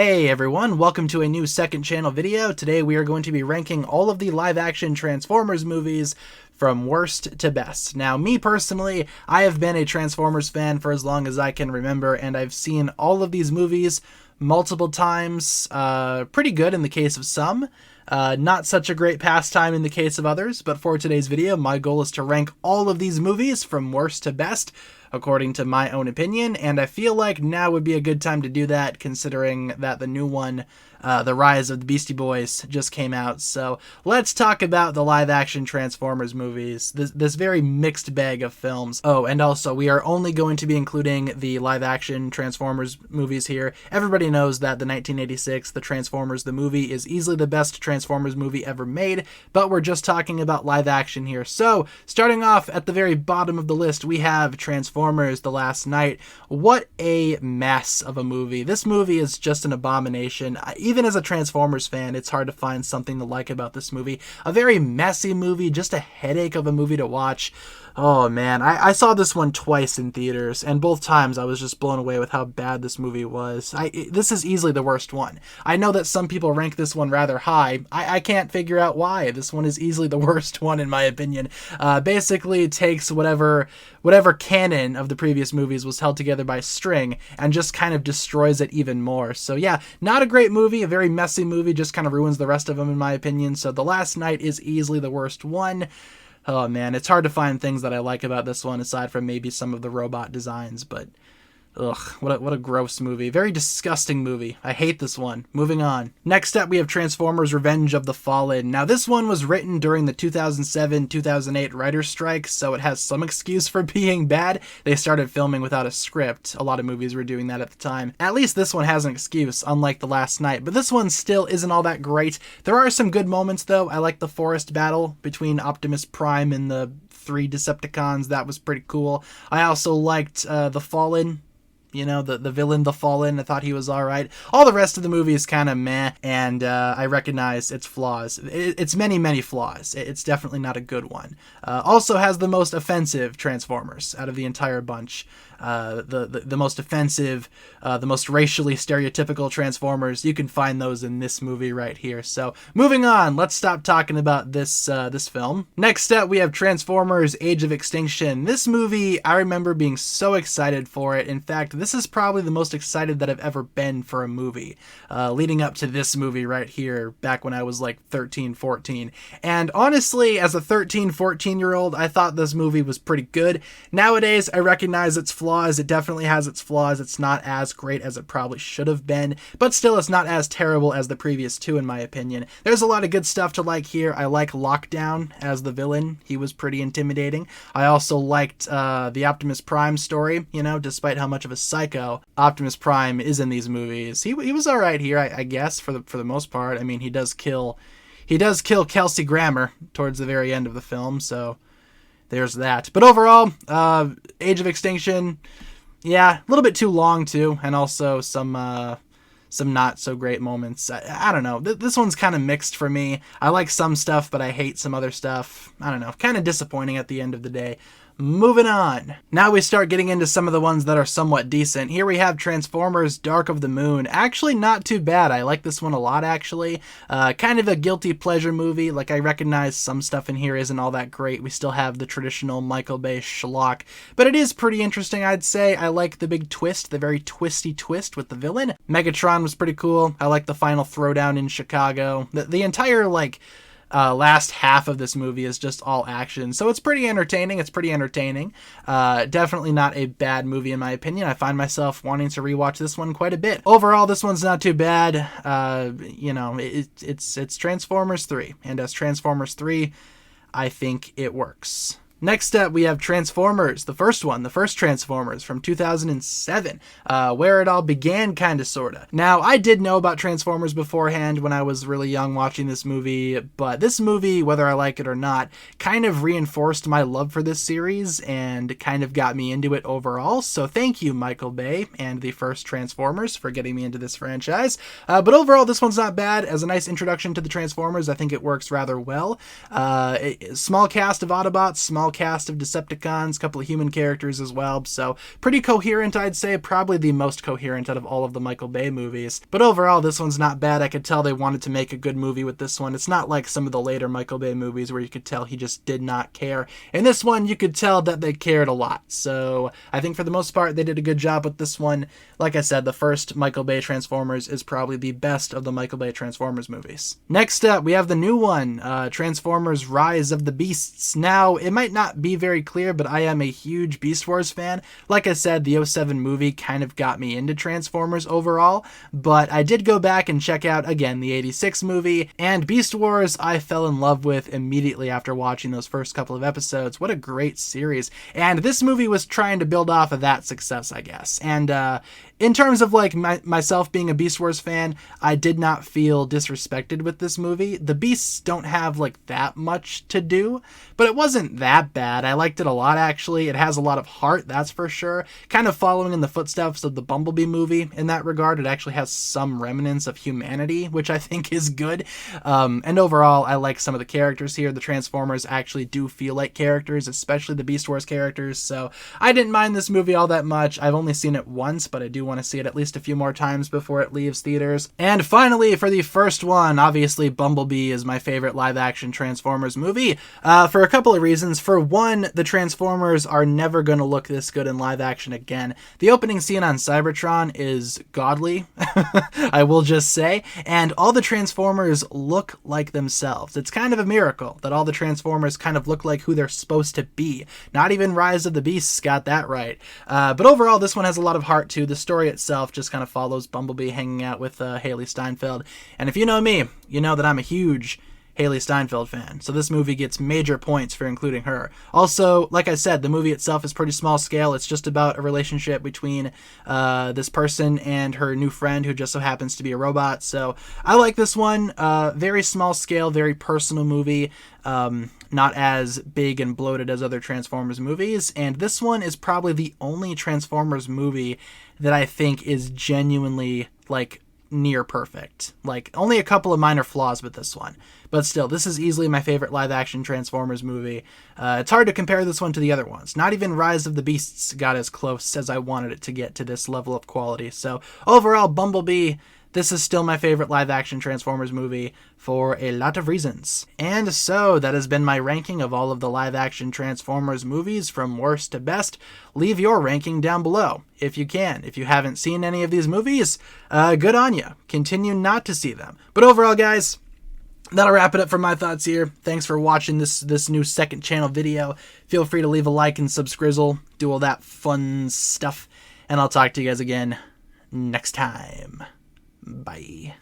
Hey everyone, welcome to a new second channel video. Today we are going to be ranking all of the live-action Transformers movies from worst to best. Now, me personally, I have been a Transformers fan for as long as I can remember, and I've seen all of these movies multiple times. Pretty good in the case of some. Not such a great pastime in the case of others, but for today's video, my goal is to rank all of these movies from worst to best, according to my own opinion, and I feel like now would be a good time to do that, considering that the new one, The Rise of the Beastie Boys, just came out. So let's talk about the live-action Transformers movies, this very mixed bag of films. Oh, and also, we are only going to be including the live-action Transformers movies here. Everybody knows that the 1986 The Transformers the movie is easily the best Transformers movie ever made, but we're just talking about live-action here. So, starting off at the very bottom of the list, we have Transformers The Last Knight. What a mess of a movie. This movie is just an abomination. Even as a Transformers fan, it's hard to find something to like about this movie. A very messy movie, just a headache of a movie to watch. Oh man, I saw this one twice in theaters, and both times I was just blown away with how bad this movie was. This is easily the worst one. I know that some people rank this one rather high. I can't figure out why. This one is easily the worst one in my opinion. Basically, it takes whatever canon of the previous movies was held together by string and just kind of destroys it even more. So yeah, not a great movie, a very messy movie, just kind of ruins the rest of them in my opinion. So The Last Knight is easily the worst one. Oh man, it's hard to find things that I like about this one aside from maybe some of the robot designs, but ugh, what a gross movie. Very disgusting movie. I hate this one. Moving on. Next up, we have Transformers Revenge of the Fallen. Now, this one was written during the 2007-2008 writer's strike, so it has some excuse for being bad. They started filming without a script. A lot of movies were doing that at the time. At least this one has an excuse, unlike The Last Knight, but this one still isn't all that great. There are some good moments, though. I like the forest battle between Optimus Prime and the 3 Decepticons. That was pretty cool. I also liked The Fallen. You know, the villain, The Fallen. I thought he was alright. All the rest of the movie is kind of meh, and I recognize its flaws. It's many flaws. It's definitely not a good one. Also has the most offensive Transformers out of the entire bunch. The most offensive, the most racially stereotypical Transformers. You can find those in this movie right here. So, moving on. Let's stop talking about this film. Next up, we have Transformers Age of Extinction. This movie, I remember being so excited for it. In fact, this is probably the most excited that I've ever been for a movie, leading up to this movie right here, back when I was like 13, 14. And honestly, as a 13, 14-year-old, I thought this movie was pretty good. Nowadays, I recognize its flaws. It definitely has its flaws. It's not as great as it probably should have been, but still, it's not as terrible as the previous two, in my opinion. There's a lot of good stuff to like here. I like Lockdown as the villain. He was pretty intimidating. I also liked the Optimus Prime story, you know, despite how much of a psycho Optimus Prime is in these movies. He was all right here, I guess, for the most part. I mean, he does kill Kelsey Grammer towards the very end of the film, so there's that. But overall, Age of Extinction, yeah, a little bit too long too, and also some not so great moments. I don't know. This one's kind of mixed for me. I like some stuff, but I hate some other stuff. I don't know. Kind of disappointing at the end of the day. Moving on. Now we start getting into some of the ones that are somewhat decent. Here we have Transformers Dark of the Moon. Actually, not too bad. I like this one a lot, actually. Kind of a guilty pleasure movie. Like, I recognize some stuff in here isn't all that great. We still have the traditional Michael Bay schlock. But it is pretty interesting, I'd say. I like the big twist, the very twisty twist with the villain. Megatron was pretty cool. I like the final throwdown in Chicago. The entire, like, last half of this movie is just all action, so it's pretty entertaining. Definitely not a bad movie in my opinion. I find myself wanting to rewatch this one quite a bit. Overall, this one's not too bad. You know, it's Transformers 3, and as Transformers 3, I think it works. Next up, we have Transformers, the first Transformers from 2007, where it all began, kinda, sorta. Now, I did know about Transformers beforehand when I was really young watching this movie, but this movie, whether I like it or not, kind of reinforced my love for this series and kind of got me into it overall, so thank you, Michael Bay and the first Transformers, for getting me into this franchise. But overall, this one's not bad. As a nice introduction to the Transformers, I think it works rather well. A small cast of Autobots, small small cast of Decepticons, a couple of human characters as well, so pretty coherent, I'd say. Probably the most coherent out of all of the Michael Bay movies. But overall, this one's not bad. I could tell they wanted to make a good movie with this one. It's not like some of the later Michael Bay movies where you could tell he just did not care. In this one, you could tell that they cared a lot. So I think for the most part, they did a good job with this one. Like I said, the first Michael Bay Transformers is probably the best of the Michael Bay Transformers movies. Next up, we have the new one, Transformers Rise of the Beasts. Now, it might not be very clear, but I am a huge Beast Wars fan. Like I said, the 07 movie kind of got me into Transformers overall, but I did go back and check out, again, the 86 movie, and Beast Wars I fell in love with immediately after watching those first couple of episodes. What a great series. And this movie was trying to build off of that success, I guess. And in terms of like myself being a Beast Wars fan, I did not feel disrespected with this movie. The Beasts don't have like that much to do, but it wasn't that bad. I liked it a lot, actually. It has a lot of heart, that's for sure. Kind of following in the footsteps of the Bumblebee movie in that regard. It actually has some remnants of humanity, which I think is good. And overall, I like some of the characters here. The Transformers actually do feel like characters, especially the Beast Wars characters. So I didn't mind this movie all that much. I've only seen it once, but I do want to see it at least a few more times before it leaves theaters. And finally, for the first one, obviously Bumblebee is my favorite live-action Transformers movie, for a couple of reasons. For one, the Transformers are never going to look this good in live action again. The opening scene on Cybertron is godly, I will just say, and all the Transformers look like themselves. It's kind of a miracle that all the Transformers kind of look like who they're supposed to be. Not even Rise of the Beasts got that right. But overall, this one has a lot of heart too. The story itself just kind of follows Bumblebee hanging out with Haley Steinfeld. And if you know me, you know that I'm a huge Haley Steinfeld fan, so this movie gets major points for including her. Also, like I said, the movie itself is pretty small scale. It's just about a relationship between this person and her new friend who just so happens to be a robot. So I like this one. Very small scale, very personal movie. Not as big and bloated as other Transformers movies, and this one is probably the only Transformers movie that I think is genuinely like near perfect. Like, only a couple of minor flaws with this one, but still, this is easily my favorite live-action Transformers movie. It's hard to compare this one to the other ones. Not even Rise of the Beasts got as close as I wanted it to get to this level of quality. So overall, Bumblebee, this is still my favorite live-action Transformers movie for a lot of reasons. And so, that has been my ranking of all of the live-action Transformers movies from worst to best. Leave your ranking down below, if you can. If you haven't seen any of these movies, good on you. Continue not to see them. But overall, guys, that'll wrap it up for my thoughts here. Thanks for watching this new second channel video. Feel free to leave a like and subscrizzle, do all that fun stuff, and I'll talk to you guys again next time. Bye.